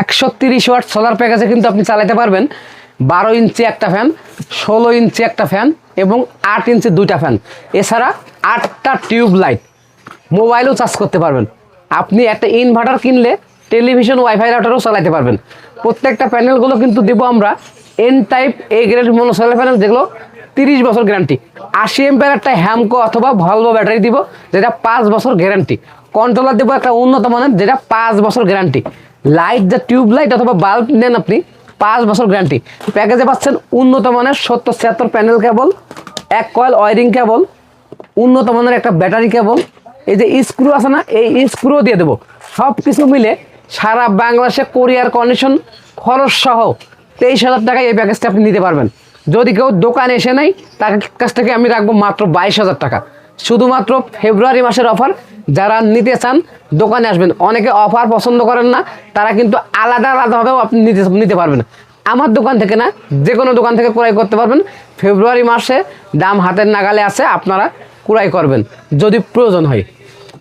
130 watt solar প্যাকেজে কিন্তু আপনি চালাতে পারবেন 12 ইঞ্চি একটা ফ্যান, 16 ইঞ্চি একটা ফ্যান এবং 8 ইঞ্চি দুইটা ফ্যান, এছাড়া 8টা টিউব লাইট। মোবাইলও চার্জ করতে পারবেন। আপনি একটা ইনভার্টার কিনলে টেলিভিশন ওয়াইফাই রাউটারও চালাতে পারবেন। প্রত্যেকটা প্যানেলগুলো কিন্তু দেবো আমরা N type A grade mono solar panel, যেগুলো 30 বছর গ্যারান্টি। 80 এম্পিয়ার একটা হ্যামকো অথবা ভলভো ব্যাটারি দিব, যেটা 5 বছর গ্যারান্টি। কন্ট্রোলার দেবো একটা উন্নত মানের, যেটা 5 বছর গ্যারান্টি। লাইট, যা টিউব লাইট অথবা বাল্ব নেন আপনি, 5 বছর গ্যারান্টি। প্যাকেজে পাচ্ছেন উন্নত মানের 70-76 panel cable, 1 coil wiring cable, উন্নত মানের একটা ব্যাটারি কেবল, এই যে স্ক্রু আছে না, এই স্ক্রুও দিয়ে দেবো। সব কিছু মিলে সারা বাংলাদেশে কোরিয়ার কন্ডিশন খরচ সহ 23,000 টাকায় এই প্যাকেজটা আপনি নিতে পারবেন। যদি কেউ দোকানে এসে নেয়, তার কাছ থেকে আমি রাখবো মাত্র 22,000 টাকা। শুধুমাত্র ফেব্রুয়ারি মাসের অফার। যারা নিতে চান দোকানে আসবেন। অনেকে অফার পছন্দ করেন না, তারা কিন্তু আলাদা আলাদাভাবেও আপনি নিতে পারবেন। আমার দোকান থেকে না, যে কোনো দোকান থেকে ক্রয় করতে পারবেন। ফেব্রুয়ারি মাসে দাম হাতের নাগালে আছে, আপনারা ক্রয় করবেন যদি প্রয়োজন হয়।